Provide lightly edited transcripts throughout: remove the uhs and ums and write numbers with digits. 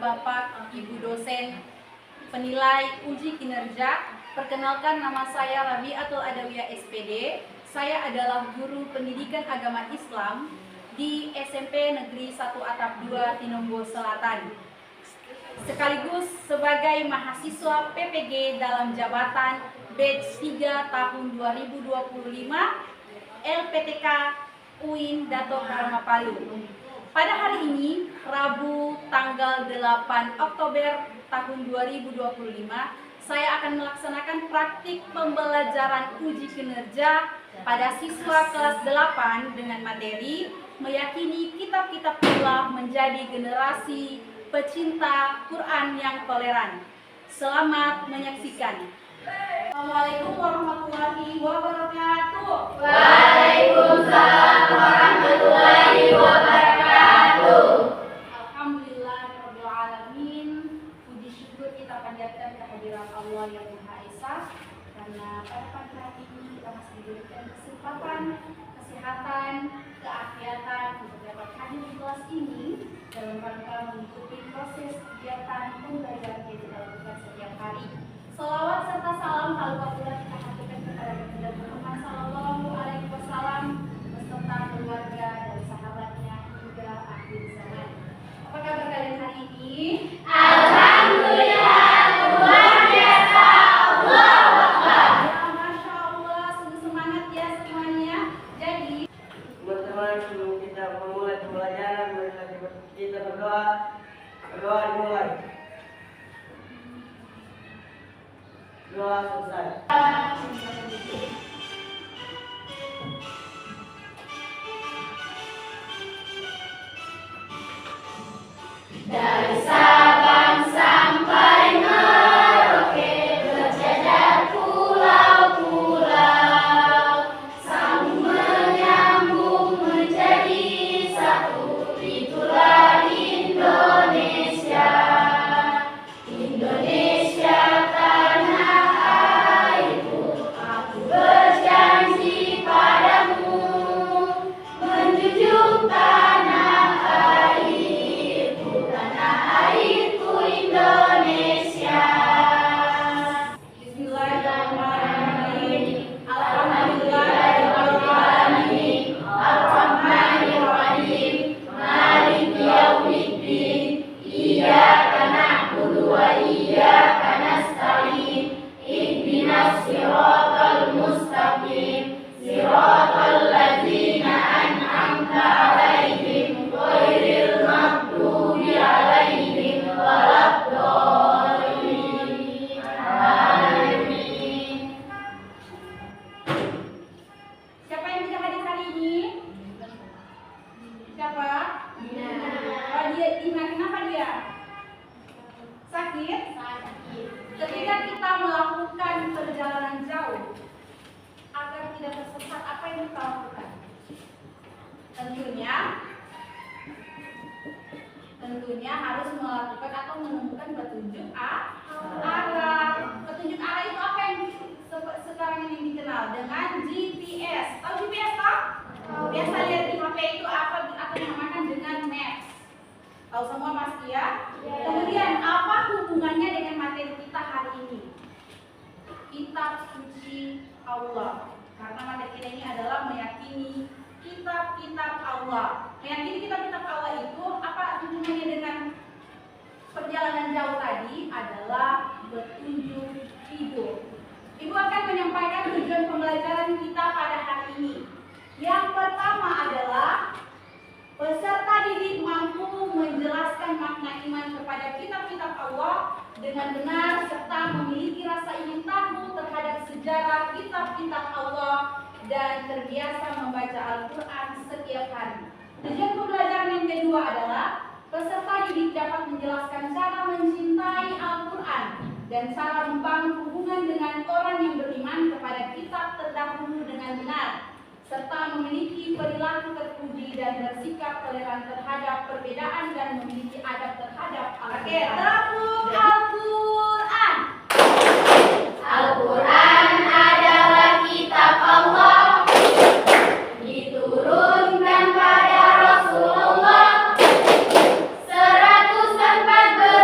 Bapak, Ibu dosen, penilai uji kinerja. Perkenalkan, nama saya Rabiatul Adawiyah SPD. Saya adalah guru pendidikan agama Islam di SMP Negeri 1 Atap 2 Tinonggo Selatan. Sekaligus sebagai mahasiswa PPG dalam jabatan batch 3 tahun 2025 LPTK UIN Dato Karama Palu. Pada hari ini, Rabu tanggal 8 Oktober tahun 2025, saya akan melaksanakan praktik pembelajaran uji kinerja pada siswa kelas 8 dengan materi meyakini kitab-kitab Allah menjadi generasi pecinta Quran yang toleran. Selamat menyaksikan. Assalamualaikum warahmatullahi wabarakatuh. Waalaikumsalam warahmatullahi wabarakatuh. Alhamdulillahirabbil alamin. Puji syukur kita panjatkan kehadiran Allah yang Maha Esa, karena pada pagi hari ini kita masih diberikan kesempatan, kesehatan, keafiatan untuk dapat hadir di kelas ini dalam rangka mengikuti proses kegiatan pembelajaran yang kita lakukan setiap hari. Salawat serta salam talqa pula kita haturkan kepada Baginda Muhammad sallallahu alaihi wasallam beserta keluarga dan sahabatnya hingga akhir zaman. Apa kabar kalian hari ini? Alhamdulillah, luar biasa. Allahu Akbar. Ya, Masya Allah, sungguh semangat ya semuanya. Jadi teman-teman, sebelum kita memulai pembelajaran, mari kita berdoa. Berdoa dimulai. Doa selesai. Dari Sabang sampai Merauke, berjajar pulau-pulau, sambung menyambung menjadi satu. Itulah Indonesia. Indonesia tanah airku, aku berjanji padamu menjunjung tanah airku, tanah airku Indonesia. Bismillahirrahmanirrahim. Alhamdulillahirrahmanirrahim. Ar-Rahmanirrahim. Maliki yaumiddin. Iyyaka na'budu wa iyyaka nasta'in. Ihdinas siratal mustaqim. Siratal ladzina an'amta 'alaihim ghairil maghdubi 'alaihim waladdallin. Amin. Siapa yang tidak hadir hari ini? Siapa? Oh, dia Ina. Kenapa dia? Sakit? Ketika kita melakukan perjalanan jauh agar tidak tersesat, apa yang kita lakukan? Tentunya harus melakukan atau menemukan petunjuk arah. Petunjuk arah itu apa yang sekarang ini dikenal dengan GPS. Tahu GPS tak? Biasa lihat di HP itu apa atau dinamakan dengan Maps. Tahu semua pasti ya? Kemudian apa hubungannya dengan materi kita hari ini? Kitab suci Allah. Karena materi kita ini adalah meyakini kitab-kitab Allah. Meyakini kitab-kitab Allah itu apa hubungannya dengan perjalanan jauh tadi? Adalah petunjuk hidup. Ibu akan menyampaikan tujuan pembelajaran kita pada hari ini. Yang pertama adalah peserta didik mampu menjelaskan makna iman kepada kitab-kitab Allah dengan benar serta memiliki rasa ingin tahu terhadap sejarah kitab-kitab Allah dan terbiasa membaca Al-Quran setiap hari. Tujuan pembelajaran yang kedua adalah peserta didik dapat menjelaskan cara mencintai Al-Quran dan cara membangun hubungan dengan orang yang beriman kepada kitab terdahulu dengan benar, serta memiliki perilaku terpuji dan bersikap toleran terhadap perbedaan dan memiliki adab terhadap Al-Quran. Al-Quran. Al-Quran adalah kitab Allah, diturunkan pada Rasulullah 114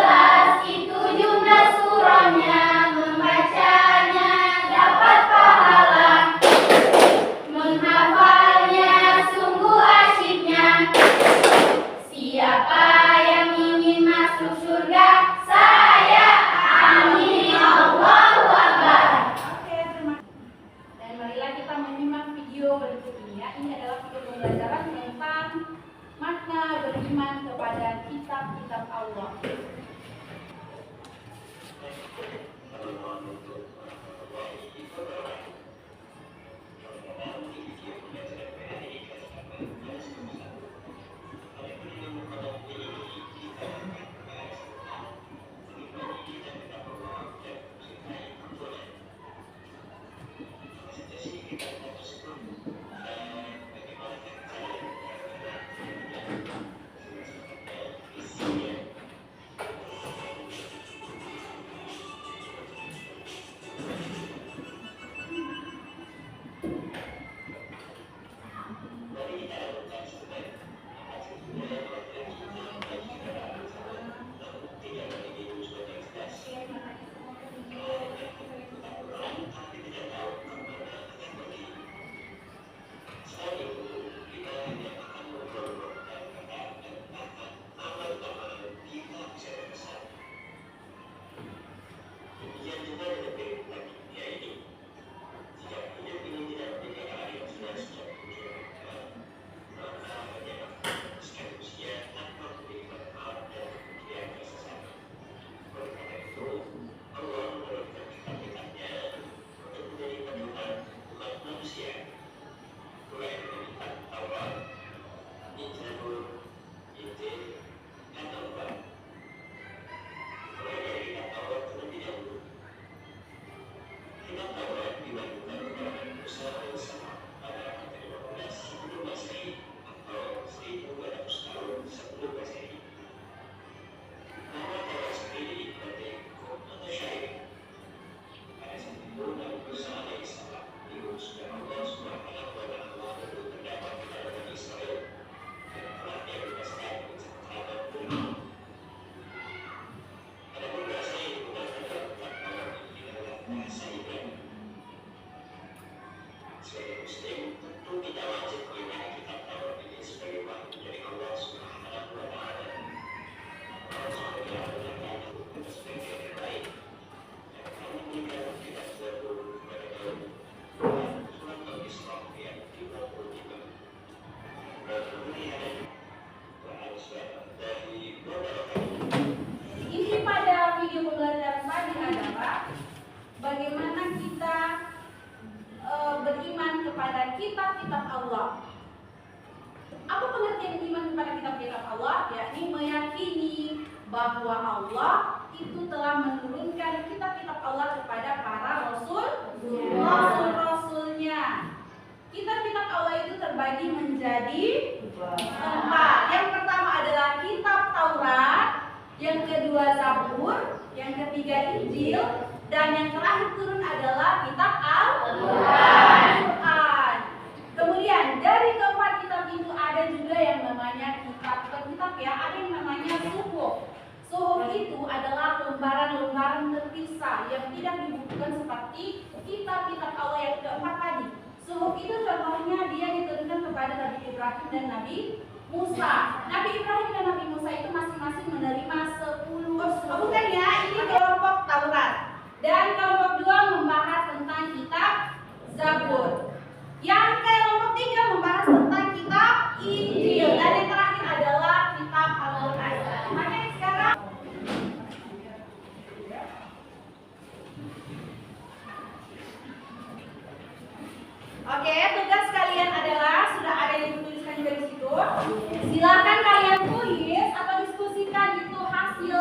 kita menyimak video berikut ini ya. Ini adalah video pembelajaran tentang makna beriman kepada kitab-kitab Allah. Ini pada video pembelajaran tadi adalah bagaimana kita beriman kepada kitab-kitab Allah. Apa pengertian iman kepada kitab-kitab Allah? Yakni meyakini bahwa Allah itu telah menurunkan kitab-kitab Allah kepada para rasul-rasulnya. Kitab-kitab Allah itu terbagi menjadi 4. Yang pertama adalah kitab Taurat, yang kedua Zabur, yang ketiga Injil, dan yang terakhir turun adalah kitab Al-Quran. Kemudian dari keempat kitab itu ada juga yang namanya kitab ya, ada yang namanya suhuf. Suhuf itu adalah lembaran-lembaran terpisah yang tidak dibukukan seperti kitab-kitab Allah yang keempat tadi. Suhuf itu contohnya dia diturunkan kepada Nabi Ibrahim dan Nabi Musa. Nabi Ibrahim dan Nabi Musa itu masing-masing menerima 10 bukan ya, ini kelompok Taurat. Dan kelompok 2 membahas tentang kitab Zabur. Yang kelompok 3 membahas tentang kitab Injil. Dan yang terakhir adalah kitab Al-Quran. Makanya sekarang oke, tugas kalian adalah sudah ada yang dituliskan juga di situ. Silakan kalian tulis atau diskusikan itu hasil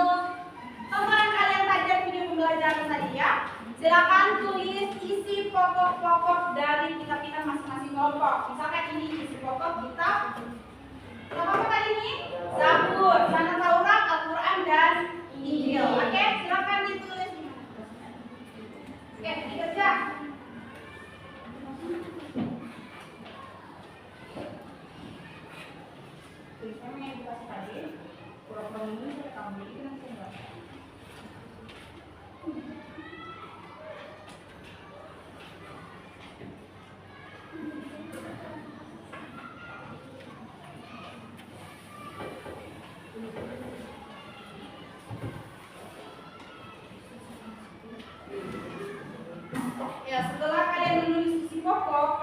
tontonan kalian tadi video pembelajaran tadi ya. Silakan tulis isi pokok-pokok dari kitab-kitab masing-masing kelompok. Misalkan ini isi pokok kitab apa tadi ini? Zabur, sana Taurat, Al-Quran dan Injil. Oke, silakan ditulis. Oke, dikerja. Tulisannya yang dikasih tadi, pura-pura ini saya kamu ini nanti enggak. Ya, setelah kalian menulis isi pokok,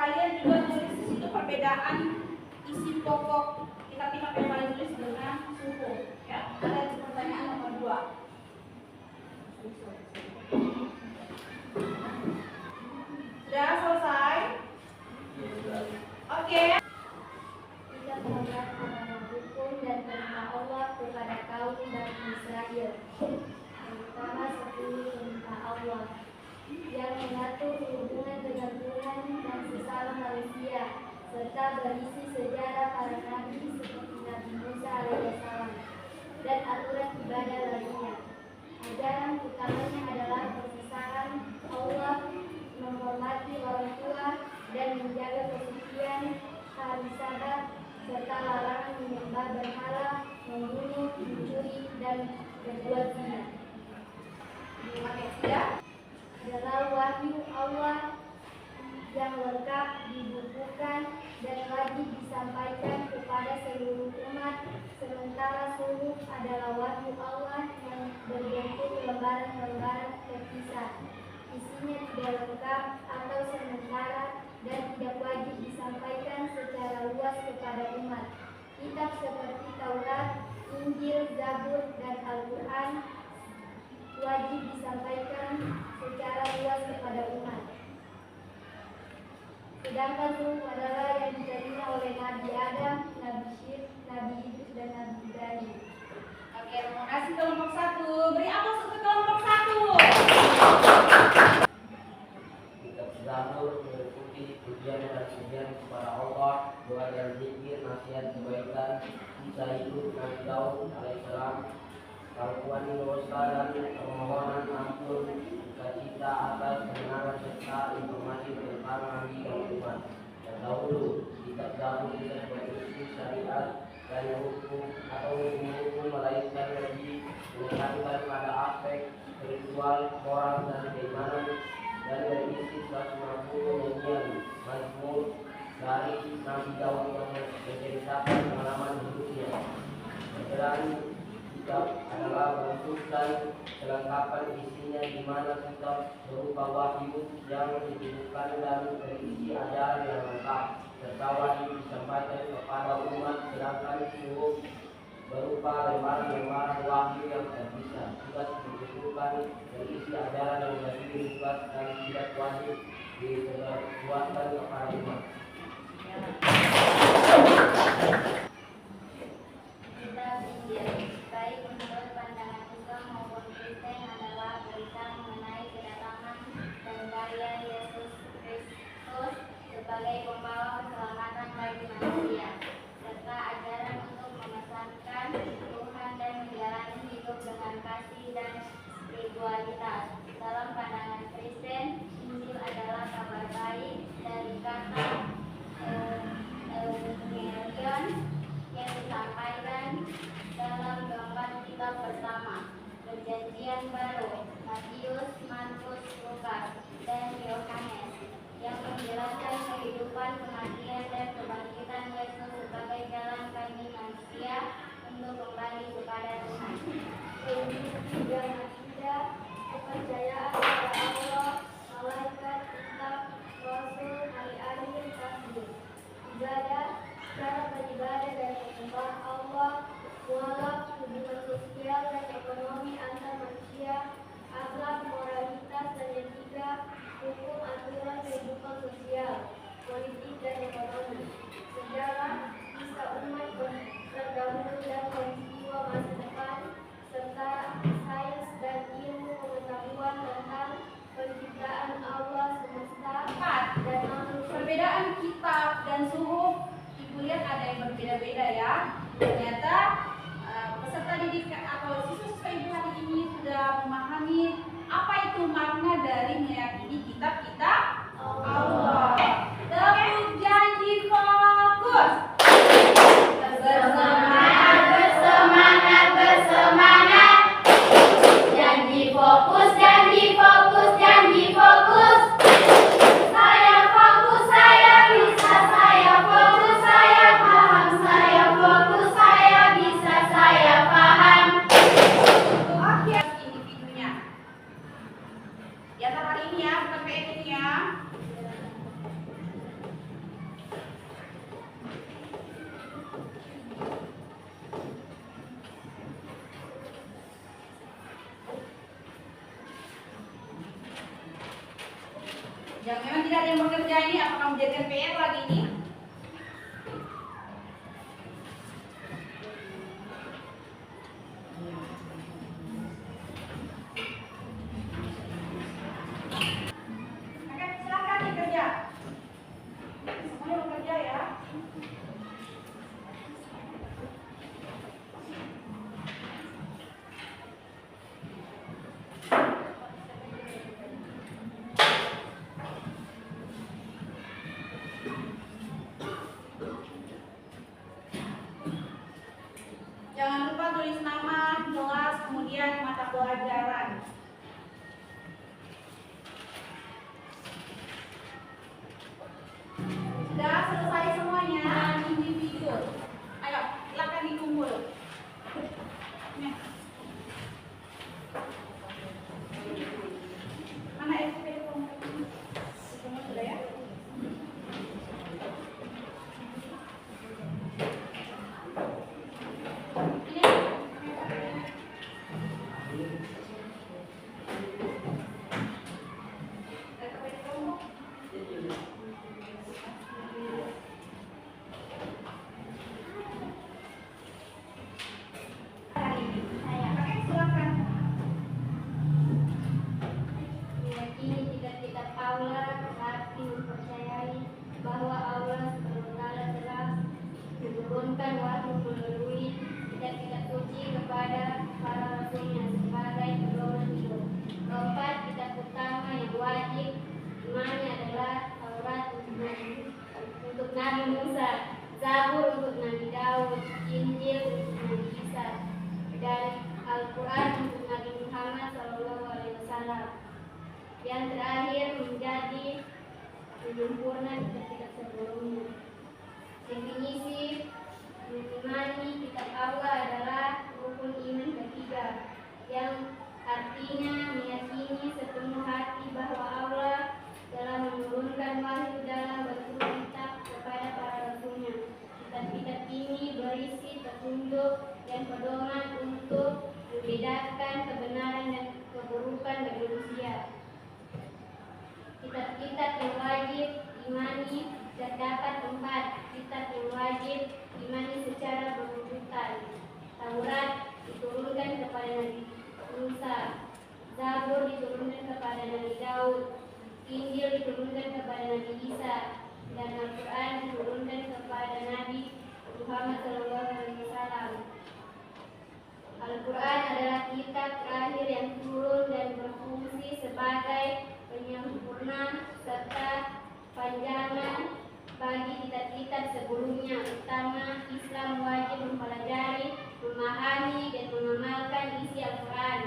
pembicaraan isi pokok kitab-kitab yang paling tulis dengan suku. Ya, ada pertanyaan nomor 2. Sudah selesai? Oke. Tidak melanggar amanah hukum dan perintah Allah kepada kaum Bani Israel, terutama 10 perintah Allah yang mengatur hubungan dengan Tuhan dan sesama manusia, serta berisi sejarah para nabi seperti Nabi Musa alaihissalam dan aturan ibadah lainnya. Ajaran utamanya adalah perpisahan Allah, menghormati orang tua dan menjaga kesucian hari Sabat, serta larangan menyembah berhala, membunuh, mencuri, dan berbuat zina. Terima kasih ya. Adalah wahyu Allah yang lengkap dibukukan dan wajib disampaikan kepada seluruh umat, sementara suhuf adalah wahyu Allah yang berbentuk lembaran-lembaran terpisah. Isinya tidak lengkap atau sementara dan tidak wajib disampaikan secara luas kepada umat. Kitab seperti Taurat, Injil, Zabur, dan Al-Quran wajib disampaikan secara luas kepada umat. Sedangkan suhuf adalah yang diterima oleh Nabi Adam, Nabi Syed, Nabi Idris, dan Nabi Ibrahim. Oke, terima kasih kelompok 1. Beri aplaus untuk kelompok 1. Kitab Zabur meliputi pujian dan pujian kepada Allah, doa dan zikir, nasihat kebaikan, kisah hidup Nabi Daud alaihissalam, pengakuan dosa dan permohonan ampun, sukacita atas kemenangan serta informasi tentang Nabi dan umat. Terdahulu, kitab Zabur tidak berisi syariat dan hukum atau hukum melainkan lebih menekankan pada aspek spiritual, moral, dan keimanan, dan berisi 150 nyanyian mazmur dari Nabi Daud yang menceritakan pengalaman hidupnya. Perbedaan kitab adalah menunjukkan kelengkapan isinya, di mana kitab berupa wahyu yang ditujukan dan berisi ajaran yang lengkap serta wajib disampaikan kepada umat, sedangkan suhuf berupa lembaran-lembaran wahyu yang terpisah, tugas ditujukan berisi ajaran yang lebih luas dan tidak wajib disebarluaskan kepada umat. Kitab Injil, baik menurut pandangan Islam maupun Kristen, adalah berita mengenai kedatangan dan karya Yesus Kristus sebagai pembawa keselamatan bagi manusia, serta ajaran untuk memesankan Tuhan dan menjalani hidup dengan kasih dan spiritualitas. Dalam pandangan Kristen, Injil adalah kabar baik dari kata Evangelion yang disampaikan dalam gambar kitab pertama, Perjanjian Baru, Matius, Markus, Lukas, dan Yohanes, yang menjelaskan kehidupan, kematian, dan kebangkitan Yesus sebagai jalan bagi manusia untuk kembali kepada Tuhan. Injil dan akidah, kepercayaan kepada Allah, malaikat, kitab, rasul, hari akhir, takdir, ibadah, cara beribadah dan menyembah Allah, mualaf, hubungan sosial dan ekonomi antar manusia, akhlak, moralitas dan etika, hukum, aturan kehidupan sosial, politik dan ekonomi, sejarah, kisah umat terdahulu dan peristiwa masa depan, serta sains dan ilmu pengetahuan tentang penciptaan Allah semesta dan manusia. Perbedaan kitab dan suhuf, Ibu lihat ada yang berbeda-beda ya. Ternyata peserta didik atau siswa-siswa Ibu hari ini sudah memahami apa itu makna dari meyakini kitab-kitab Allah. Tepuk janji, fokus. Bersemangat, bersemangat, bersemangat. Janji fokus, janji fokus, janji fokus. Saya fokus, saya bisa, saya fokus, saya paham, saya fokus, saya bisa, saya paham. Untuk akhir individunya. Di antara hari ini ya, bukan PN ini ya. tidak ada yang bekerja ini, apakah menjadikan PR lagi ini? Oke, silakan dikerja. Semuanya bekerja ya. Jangan lupa tulis nama, kelas, kemudian mata pelajaran. Sudah selesai semuanya individu. Ayo, silakan dikumpul. Nih. Mana FP kamu? Semua sudah ya? Meyakini kitab-kitab Allah, berarti mempercayai bahwa Allah SWT telah menurunkan wahyu melalui kitab-kitab suci kepada para rasulnya sebagai pedoman hidup. Keempat, kitab utama yang wajib imani adalah Taurat untuk Nabi Musa, Zabur untuk Nabi Daud, Injil untuk Nabi Isa, dan Al-Quran untuk Nabi Muhammad SAW. Yang terakhir menjadi penyempurna kitab-kitab sebelumnya. Definisi mengimani kitab Allah adalah rukun iman ketiga, yang artinya meyakini sepenuh hati bahwa Allah telah menurunkan wahyu dalam bentuk kitab kepada para rasulnya. Kitab-kitab ini berisi petunjuk dan pedoman untuk membedakan kebenaran dan keburukan bagi manusia. Kitab-kitab yang wajib imani terdapat 4 kitab yang wajib imani secara berurutan. Taurat diturunkan kepada Nabi Musa, Zabur diturunkan kepada Nabi Daud, Injil diturunkan kepada Nabi Isa, dan Al-Quran diturunkan kepada Nabi Muhammad SAW. Al-Quran adalah kitab terakhir yang turun dan berfungsi sebagai penyempurna serta panjangan bagi kitab-kitab sebelumnya. Utama Islam wajib mempelajari, memahami, dan mengamalkan isi Al-Quran.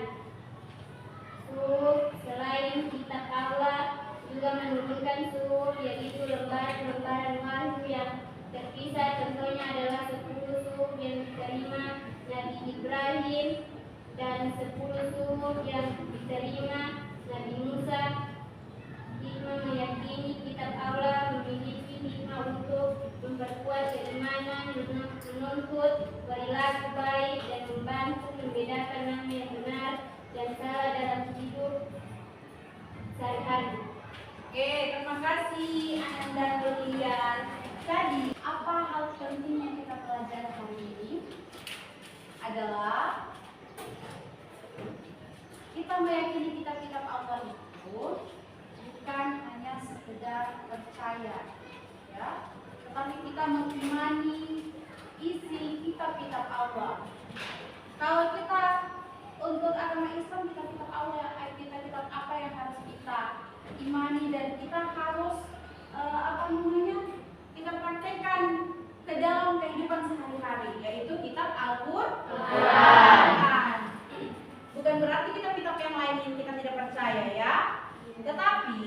Suhuf selain kitab Allah juga menurunkan suhuf, yaitu lembaran-lembaran wahyu yang terpisah. Contohnya adalah 10 suhuf yang diterima Nabi Ibrahim dan 10 suhuf yang diterima Nabi Musa. Hikmah meyakini kitab Allah memiliki hikmah untuk memperkuat keimanan, menuntut perilaku baik, dan membantu membedakan mana yang benar dan salah dalam hidup sehari-hari. Oke, terima kasih Anda berlian. Jadi, apa hal penting yang kita pelajari hari ini adalah kita meyakini kitab-kitab Allah itu bukan hanya sekedar percaya, ya, tetapi kita mengimani isi kitab-kitab Allah. Kalau kita untuk agama Islam, kitab-kitab Allah, kitab-kitab apa yang harus kita imani dan kita harus kita praktekkan ke dalam kehidupan sehari-hari, yaitu kitab Al-Quran. Bukan berarti kitab-kitab yang lain yang kita tidak percaya, ya. Tetapi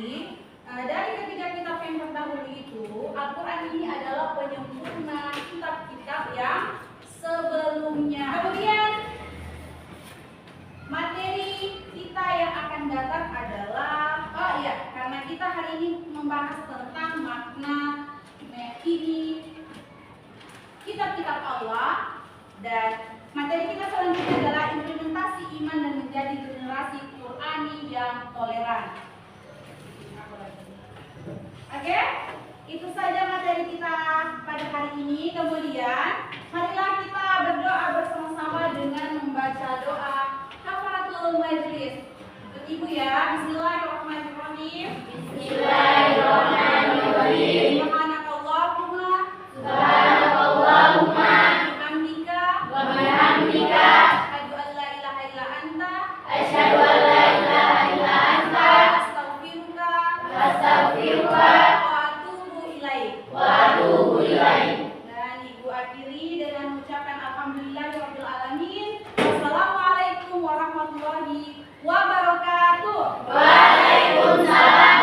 dari ketiga kitab yang terdahulu itu, Al-Quran ini adalah penyempurna kitab-kitab yang sebelumnya. Kemudian materi kita yang akan datang adalah, karena kita hari ini membahas tentang makna meyakini kitab-kitab Allah, dan materi kita selanjutnya adalah implementasi iman dan menjadi generasi Qurani yang toleran. Oke, itu saja materi kita pada hari ini. Kemudian, marilah kita berdoa bersama-sama dengan membaca doa kafaratul majlis. Untuk Ibu ya, Bismillahirrahmanirrahim. Bismillahirrahmanirrahim. Subhanakallahumma Subhanakallahumma wa bihamdika asyhadu an la ilaha illa anta asyhadu an la ilaha illa anta astaghfiruka astaghfiruka wa atubu ilaik. wa atubu ilaik. Dan Ibu akhiri dengan mengucapkan alhamdulillahirabbil alamin. Wassalamualaikum warahmatullahi wabarakatuh. Waalaikumsalam